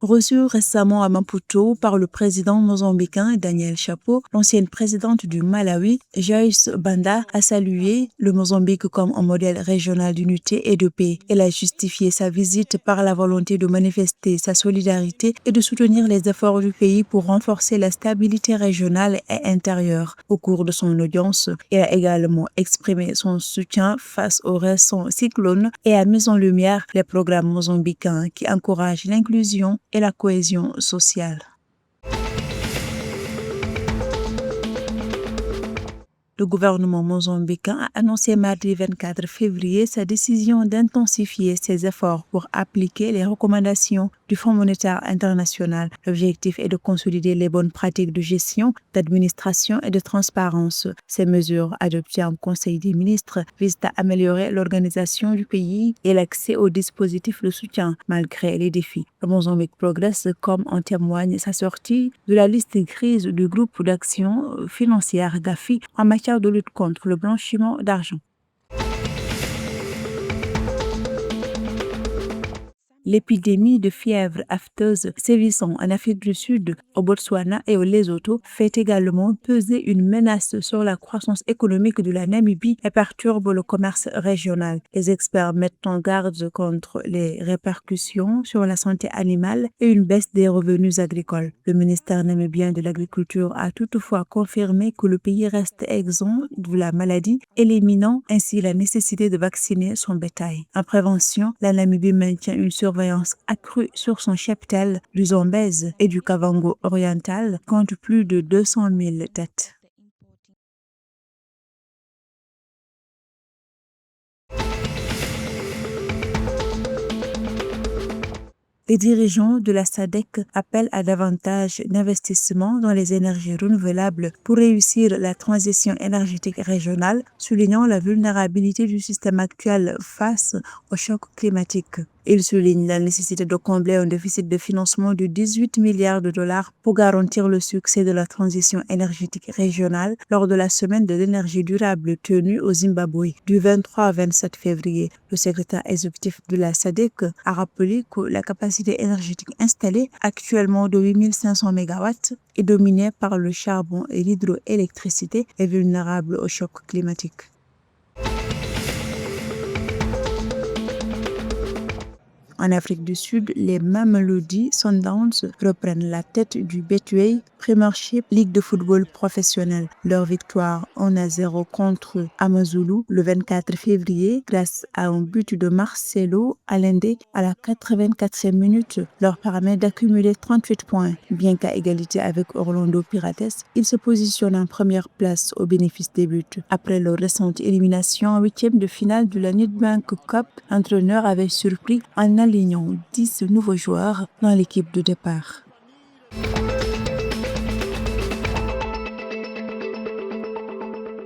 Reçue récemment à Maputo par le président mozambicain Daniel Chapo, l'ancienne présidente du Malawi, Joyce Banda, a salué le Mozambique comme un modèle régional d'unité et de paix. Elle a justifié sa visite par la volonté de manifester sa solidarité et de soutenir les efforts du pays pour renforcer la stabilité régionale et intérieure. Au cours de son audience, elle a également exprimé son soutien face aux récents cyclones et a mis en lumière les programmes mozambicains qui encouragent l'inclusion et la cohésion sociale. Le gouvernement mozambicain a annoncé mardi 24 février sa décision d'intensifier ses efforts pour appliquer les recommandations du Fonds monétaire international. L'objectif est de consolider les bonnes pratiques de gestion, d'administration et de transparence. Ces mesures adoptées en Conseil des ministres visent à améliorer l'organisation du pays et l'accès aux dispositifs de soutien malgré les défis. Le Mozambique progresse comme en témoigne sa sortie de la liste grise du groupe d'action financière GAFI en matière de lutte contre le blanchiment d'argent. L'épidémie de fièvre aphteuse sévissant en Afrique du Sud, au Botswana et au Lesotho fait également peser une menace sur la croissance économique de la Namibie et perturbe le commerce régional. Les experts mettent en garde contre les répercussions sur la santé animale et une baisse des revenus agricoles. Le ministère namibien de l'Agriculture a toutefois confirmé que le pays reste exempt de la maladie, éliminant ainsi la nécessité de vacciner son bétail. En prévention, la Namibie maintient une surveillance accrue sur son cheptel du Zambèze et du Kavango oriental, compte plus de 200 000 têtes. Les dirigeants de la SADC appellent à davantage d'investissements dans les énergies renouvelables pour réussir la transition énergétique régionale, soulignant la vulnérabilité du système actuel face au choc climatique. Il souligne la nécessité de combler un déficit de financement de 18 milliards de dollars pour garantir le succès de la transition énergétique régionale lors de la semaine de l'énergie durable tenue au Zimbabwe du 23 au 27 février. Le secrétaire exécutif de la SADC a rappelé que la capacité énergétique installée, actuellement de 8500 MW, est dominée par le charbon et l'hydroélectricité et vulnérable au choc climatique. En Afrique du Sud, les Mamelodi Sundowns reprennent la tête du Betway Premiership Ligue de football professionnel. Leur victoire 1-0 contre Amazulu le 24 février grâce à un but de Marcelo Allende à la 84e minute leur permet d'accumuler 38 points. Bien qu'à égalité avec Orlando Pirates, ils se positionnent en première place au bénéfice des buts. Après leur récente élimination en huitième de finale de la Nedbank Cup, l'entraîneur avait surpris en alignant 10 nouveaux joueurs dans l'équipe de départ.